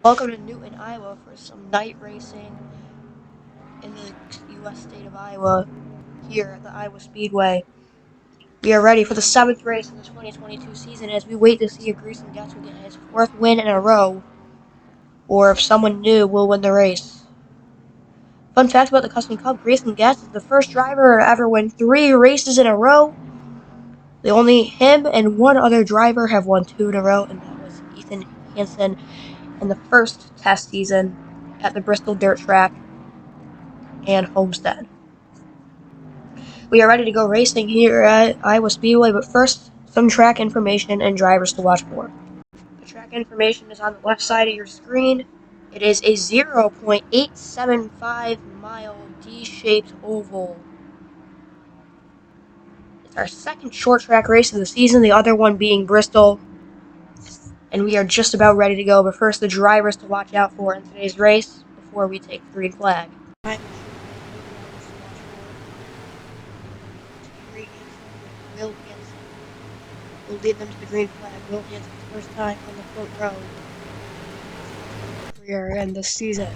Welcome to Newton, Iowa for some night racing in the U.S. state of Iowa here at the Iowa Speedway. We are ready for the 7th race of the 2022 season as we wait to see if Grayson Getz will get his 4th win in a row or if someone new will win the race. Fun fact about the Custom Cup, Grayson Getz is the first driver to ever win 3 races in a row. Only him and one other driver have won 2 in a row, and that was Ethan Hansen in the first test season at the Bristol Dirt Track and Homestead. We are ready to go racing here at Iowa Speedway, but first, some track information and drivers to watch for. The track information is on the left side of your screen. It is a 0.875 mile D-shaped oval. It's our second short track race of the season, the other one being Bristol. And we are just about ready to go, but first the drivers to watch out for in today's race before we take the green flag. Will Hansen will lead them to the green flag. Will Hansen's first time on the front row career and this season.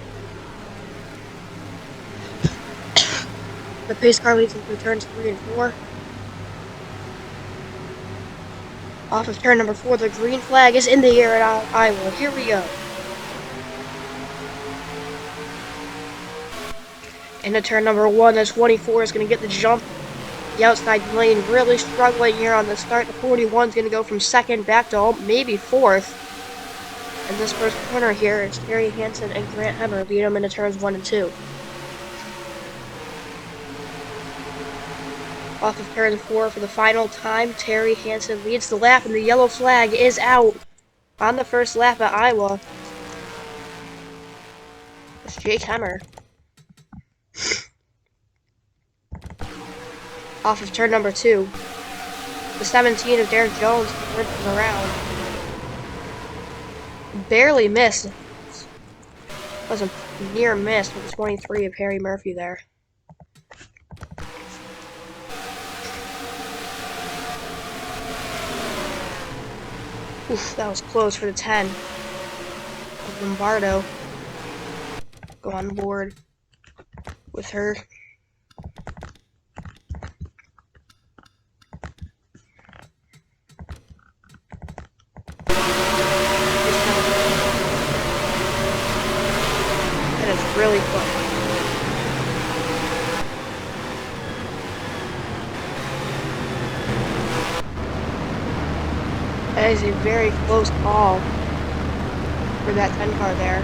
The pace car leads him through turns 3 and 4. Off of turn number 4, the green flag is in the air at Iowa. Here we go. Into turn number 1, the 24 is going to get the jump. The outside lane really struggling here on the start. The 41 is going to go from second back to maybe fourth. And this first corner here is Terry Hansen and Grant Hemmer lead him into turns 1 and 2. Off of turn 4 for the final time, Terry Hansen leads the lap and the yellow flag is out on the first lap at Iowa. It's Jake Hemmer. Off of turn number 2, the 17 of Derek Jones turns him around. Barely missed. Was a near miss with the 23 of Harry Murphy there. Oof, that was close for the 10 of Lombardo. Go on board with her. That is really close. That is a very close call for that 10 car there.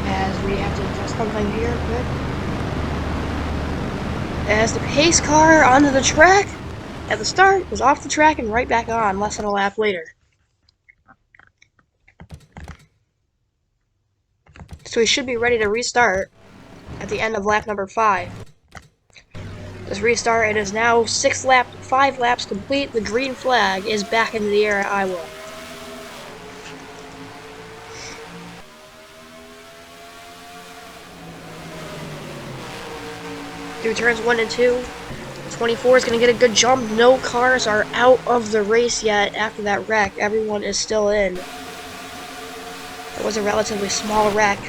As we have to adjust something here, good. As the pace car onto the track at the start was off the track and right back on less than a lap later. So we should be ready to restart at the end of lap number 5. This restart, it is now 5 laps complete. The green flag is back into the air at Iowa. Through turns 1 and 2, 24 is going to get a good jump. No cars are out of the race yet after that wreck. Everyone is still in. It was a relatively small wreck.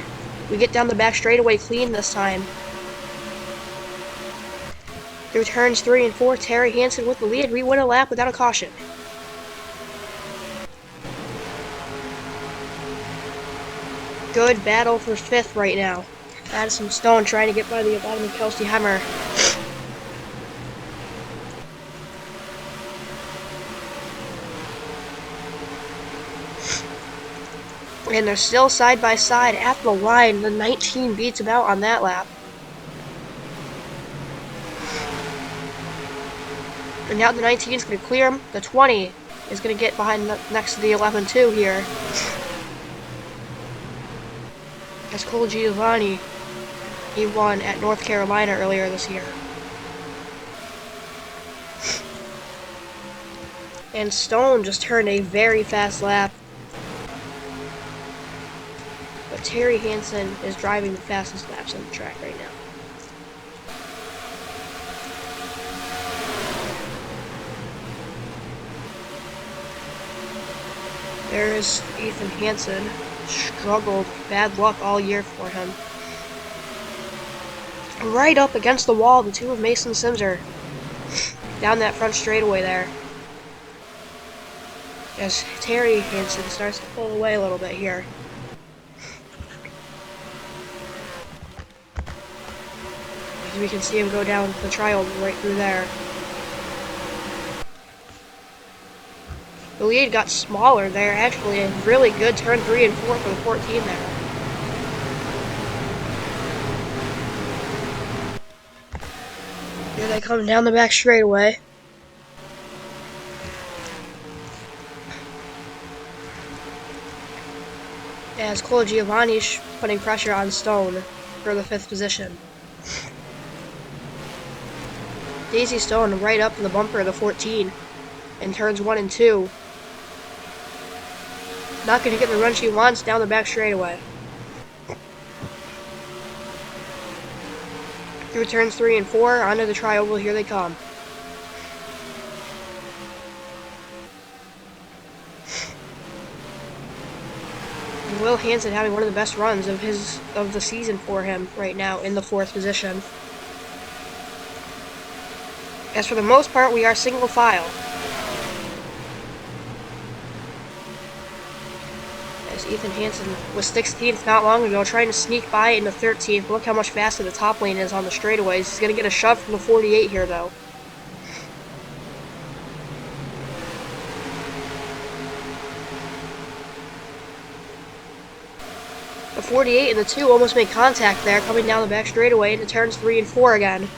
We get down the back straightaway clean this time. Through turns 3 and 4, Terry Hansen with the lead. We win a lap without a caution. Good battle for 5th right now. Addison Stone trying to get by the bottom of Kelsey Hemmer. And they're still side by side at the line. The 19 beats about on that lap. And now the 19 is going to clear him. The 20 is going to get behind next to the 11-2 here. That's Cole Giovanni. He won at North Carolina earlier this year. And Stone just turned a very fast lap. But Terry Hansen is driving the fastest laps on the track right now. There's Ethan Hansen. Struggled. Bad luck all year for him. Right up against the wall, the two of Mason Simser. Down that front straightaway there. As Terry Hansen starts to pull away a little bit here. As we can see him go down the trial right through there. The lead got smaller there, actually. A really good turn 3 and 4 for the 14 there. Here they come down the back straightaway. As Cole Giovanni's putting pressure on Stone for the 5th position. Daisy Stone right up to the bumper of the 14 in turns 1 and 2. Not going to get the run she wants down the back straightaway. Through turns 3 and 4, onto the tri-oval, here they come. And Will Hansen having one of the best runs of the season for him right now in the 4th position. As for the most part, we are single file. As Ethan Hansen was 16th not long ago, trying to sneak by into 13th. Look how much faster the top lane is on the straightaways. He's going to get a shove from the 48 here, though. The 48 and the 2 almost made contact there, coming down the back straightaway into turns 3 and 4 again.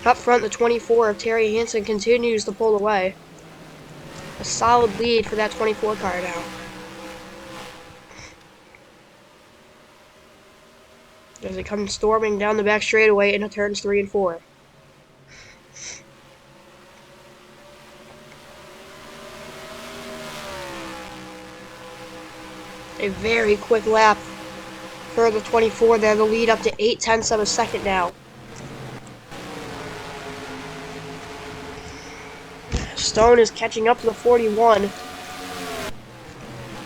Up front, the 24 of Terry Hansen continues to pull away. A solid lead for that 24 car now. As it comes storming down the back straightaway into turns 3 and 4. A very quick lap for the 24 there. The lead up to 0.8 of a second now. Stone is catching up to the 41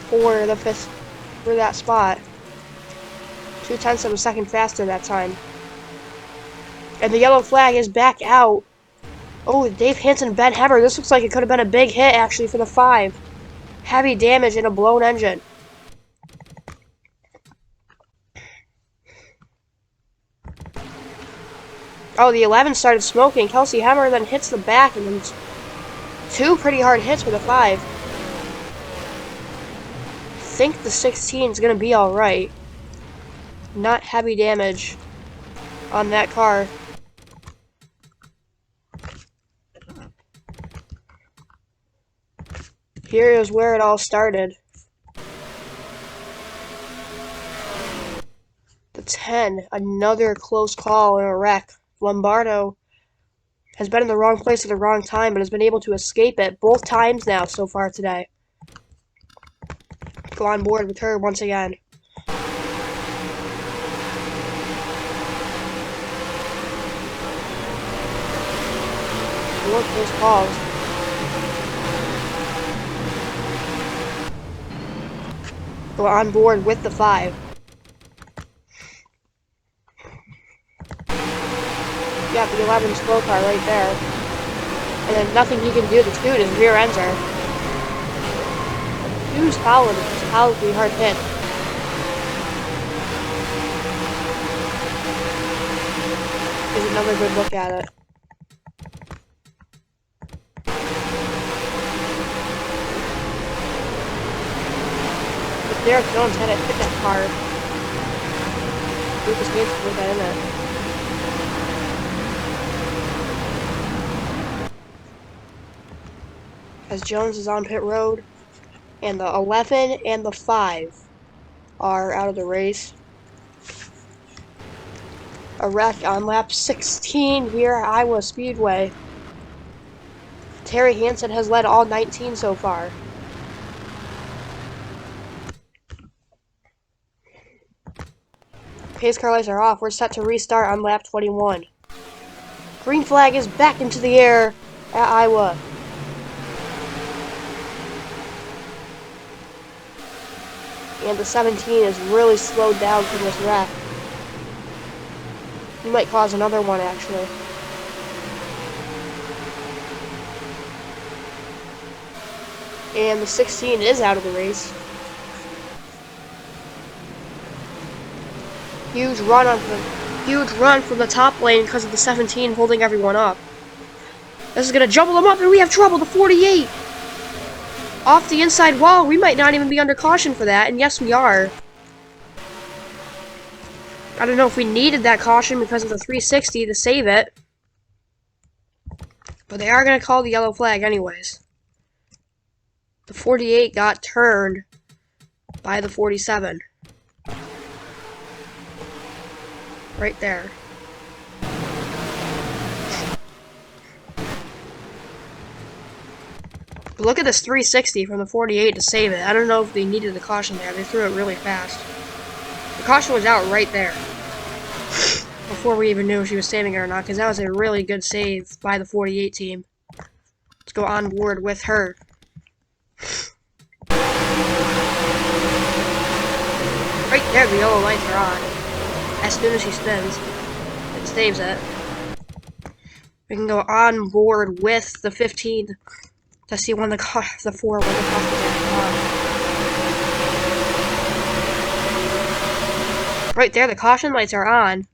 for the 5th for that spot. 0.2 of a second faster that time. And the yellow flag is back out. Oh, Dave Hansen and Ben Heber. This looks like it could have been a big hit actually for the 5. Heavy damage and a blown engine. Oh, the 11 started smoking. Kelsey Hemmer then hits the back and then 2 pretty hard hits for the 5. I think the 16 is going to be alright. Not heavy damage on that car. Here is where it all started. The 10, another close call and a wreck. Lombardo has been in the wrong place at the wrong time, but has been able to escape it both times now so far today. Go on board with her once again. More close calls. Go on board with the 5. Got the 11 slow car right there. And then nothing he can do to scoot his rear ends her. 2's solidly hard hit. Here's another good look at it. But Derek Jones had it hit that car. Lucas Hansen put that in there. As Jones is on pit road, and the 11 and the 5 are out of the race. A wreck on lap 16 here at Iowa Speedway. Terry Hansen has led all 19 so far. Pace car lights are off. We're set to restart on lap 21. Green flag is back into the air at Iowa. And the 17 is really slowed down from this wreck. He might cause another one, actually. And the 16 is out of the race. Huge run from the top lane because of the 17 holding everyone up. This is gonna jumble them up, and we have trouble. The 48 off the inside wall. We might not even be under caution for that, and yes, we are. I don't know if we needed that caution because of the 360 to save it, but they are gonna call the yellow flag anyways. The 48 got turned by the 47. Right there. But look at this 360 from the 48 to save it. I don't know if they needed the caution there. They threw it really fast. The caution was out right there. Before we even knew if she was saving it or not, because that was a really good save by the 48 team. Let's go on board with her. Right there, the yellow lights are on. As soon as she spins, it saves it. We can go on board with the 15 to see when the 4 when the caution is on. Right there, the caution lights are on.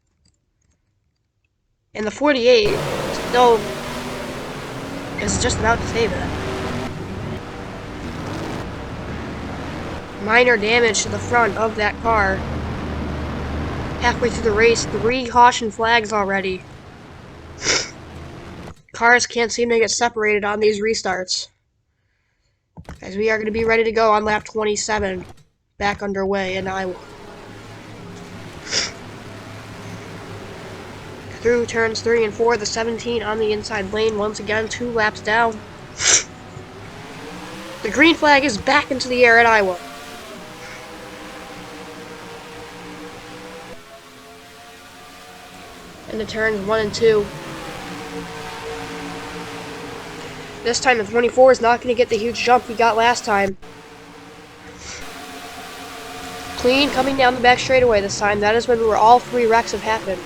And the 48 still is just about to save it. Minor damage to the front of that car. Halfway through the race, 3 caution flags already. Cars can't seem to get separated on these restarts. As we are going to be ready to go on lap 27. Back underway in Iowa. Through turns 3 and 4, the 17 on the inside lane once again, 2 laps down. The green flag is back into the air at Iowa. And the turns 1 and 2. This time the 24 is not going to get the huge jump he got last time. Clean coming down the back straightaway this time. That is when all 3 wrecks have happened.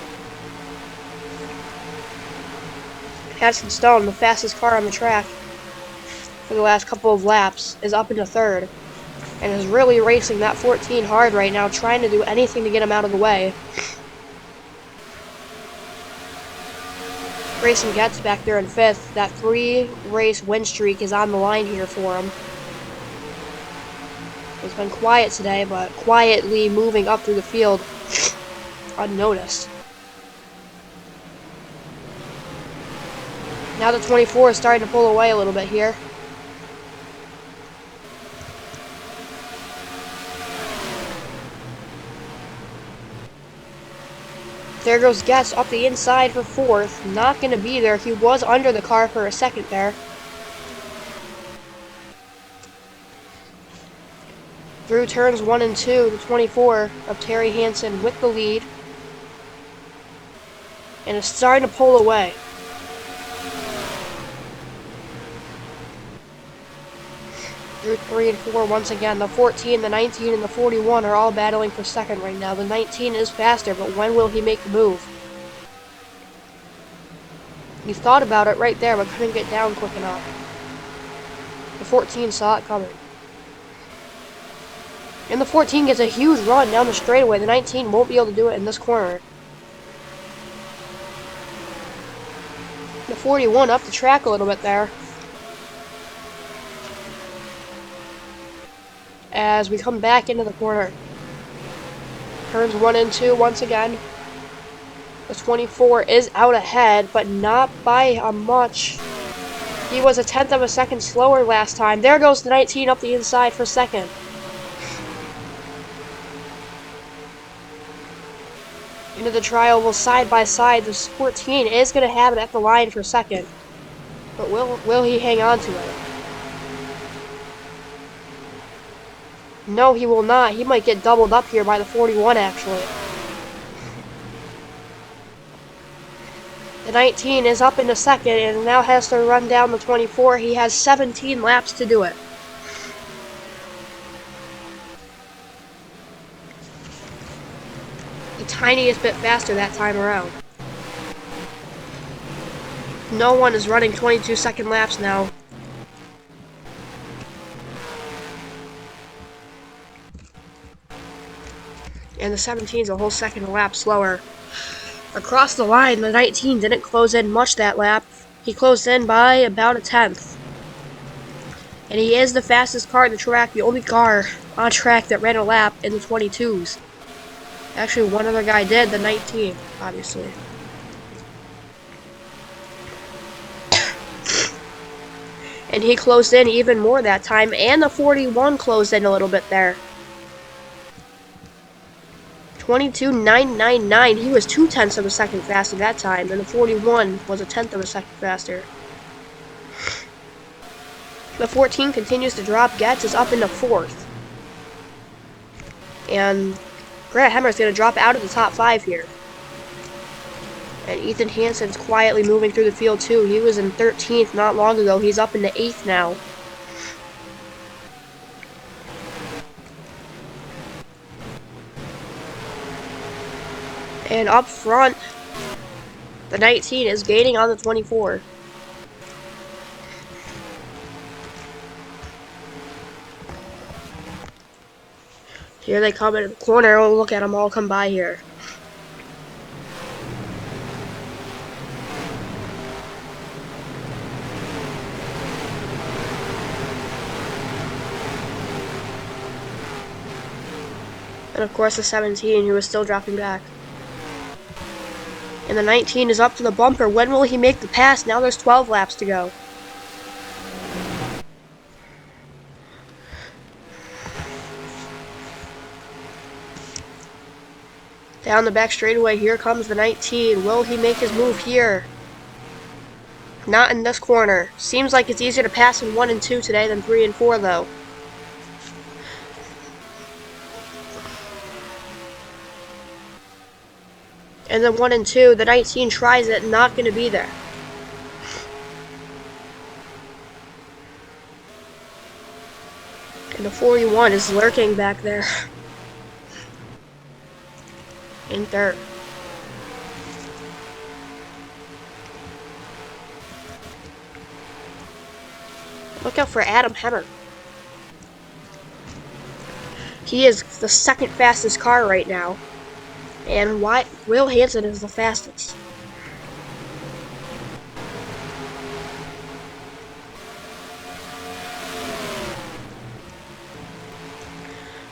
Addison Stone, the fastest car on the track for the last couple of laps, is up into 3rd. And is really racing that 14 hard right now, trying to do anything to get him out of the way. Grayson Getz back there in 5th. That 3-race win streak is on the line here for him. It's been quiet today, but quietly moving up through the field unnoticed. Now the 24 is starting to pull away a little bit here. There goes Getz up the inside for 4th. Not going to be there. He was under the car for a second there. Through turns 1 and 2, the 24 of Terry Hansen with the lead. And it's starting to pull away. Through 3 and 4 once again. The 14, the 19, and the 41 are all battling for second right now. The 19 is faster, but when will he make the move? He thought about it right there, but couldn't get down quick enough. The 14 saw it coming. And the 14 gets a huge run down the straightaway. The 19 won't be able to do it in this corner. The 41 up the track a little bit there. As we come back into the corner. Turns 1 and 2 once again. The 24 is out ahead, but not by a much. He was a 1/10 of a second slower last time. There goes the 19 up the inside for second. Into the trial side by side. The 14 is going to have it at the line for second. But will he hang on to it? No, he will not. He might get doubled up here by the 41, actually. The 19 is up into second and now has to run down the 24. He has 17 laps to do it. tiniest bit faster that time around. No one is running 22-second laps now. And the 17 is a whole second a lap slower. Across the line, the 19 didn't close in much that lap. He closed in by about a tenth. And he is the fastest car in the track, the only car on track that ran a lap in the 22s. Actually, one other guy did, the 19, obviously. And he closed in even more that time, and the 41 closed in a little bit there. 22.999. He was 0.2 of a second faster that time, and the 41 was 1/10 of a second faster. The 14 continues to drop. Getz is up into 4th. And Grant Hemmer is going to drop out of the top 5 here. And Ethan Hansen's quietly moving through the field too. He was in 13th not long ago. He's up into 8th now. And up front, the 19 is gaining on the 24. Here they come into the corner. Oh, look at them all come by here. And of course the 17, who is still dropping back. And the 19 is up to the bumper. When will he make the pass? Now there's 12 laps to go. Down the back straightaway, here comes the 19. Will he make his move here? Not in this corner. Seems like it's easier to pass in 1 and 2 today than 3 and 4 though. And then 1 and 2, the 19 tries it, not going to be there. And the 41 is lurking back there. In 3rd. Look out for Adam Hemmer. He is the 2nd fastest car right now. And Will Hansen is the fastest.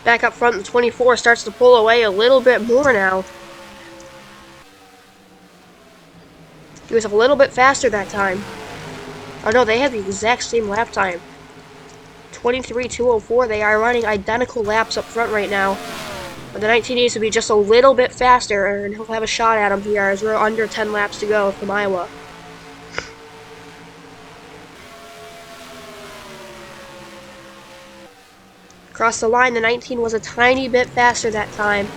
Back up front, the 24 starts to pull away a little bit more now. He was a little bit faster that time. Oh no, they had the exact same lap time. 23.204. They are running identical laps up front right now. But the 19 needs to be just a little bit faster, and he'll have a shot at him here as we're under 10 laps to go from Iowa. Across the line, the 19 was a tiny bit faster that time.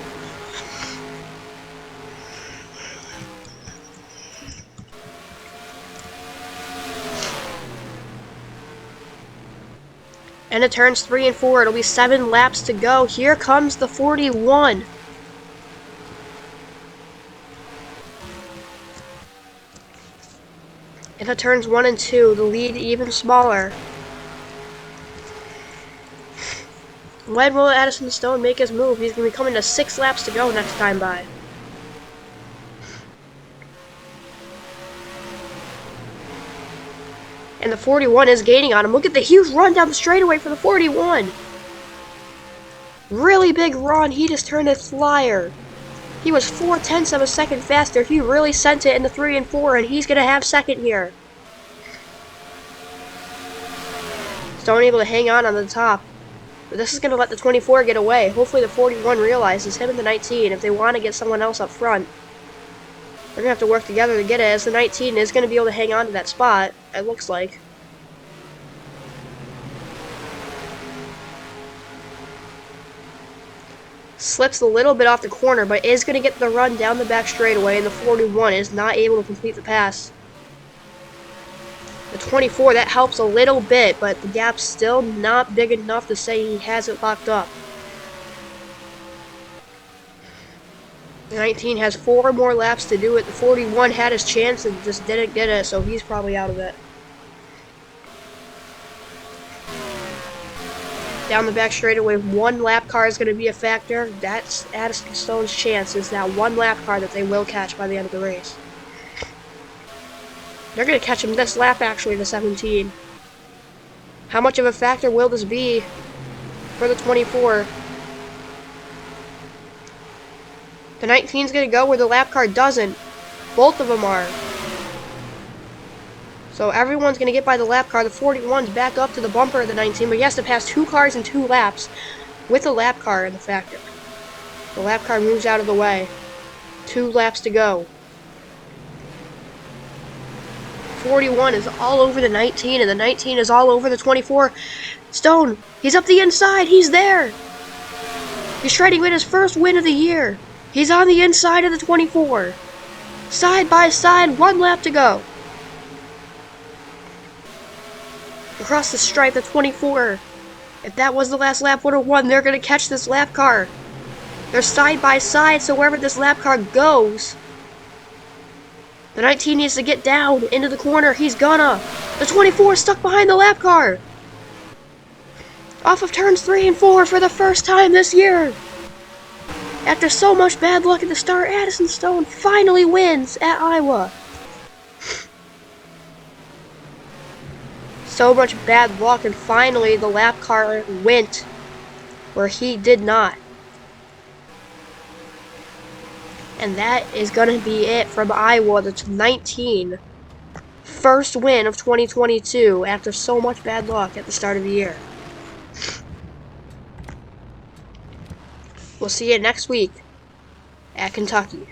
And it turns 3 and 4. It'll be 7 laps to go. Here comes the 41. And it turns 1 and 2. The lead even smaller. When will Addison Stone make his move? He's going to be coming to 6 laps to go next time by. And the 41 is gaining on him. Look at the huge run down the straightaway for the 41. Really big run. He just turned a flyer. He was 0.4 of a second faster. He really sent it in the 3 and 4, and he's going to have 2nd here. Stone able to hang on the top. But this is going to let the 24 get away. Hopefully the 41 realizes him and the 19. If they want to get someone else up front, they're going to have to work together to get it, as the 19 is going to be able to hang on to that spot, it looks like. Slips a little bit off the corner, but is going to get the run down the back straightaway, and the 41 is not able to complete the pass. The 24, that helps a little bit, but the gap's still not big enough to say he has it locked up. The 19 has 4 more laps to do it. The 41 had his chance and just didn't get it, so he's probably out of it. Down the back straightaway, 1 lap car is going to be a factor. That's Addison Stone's chance, is that 1 lap car that they will catch by the end of the race. They're going to catch him this lap, actually, the 17. How much of a factor will this be for the 24? The 19's going to go where the lap car doesn't. Both of them are. So everyone's going to get by the lap car. The 41's back up to the bumper of the 19, but he has to pass 2 cars in 2 laps with the lap car in the factor. The lap car moves out of the way. 2 laps to go. 41 is all over the 19, and the 19 is all over the 24. Stone, he's up the inside. He's there. He's trying to win his first win of the year. He's on the inside of the 24. Side by side, 1 lap to go. Across the stripe, the 24. If that was the last lap, would have won. They're going to catch this lap car. They're side by side, so wherever this lap car goes, the 19 needs to get down into the corner. He's gonna. The 24 is stuck behind the lap car. Off of turns 3 and 4 for the first time this year. After so much bad luck at the start, Addison Stone finally wins at Iowa. So much bad luck, and finally the lap car went where he did not. And that is going to be it from Iowa, the 19. First win of 2022 after so much bad luck at the start of the year. We'll see you next week at Kentucky.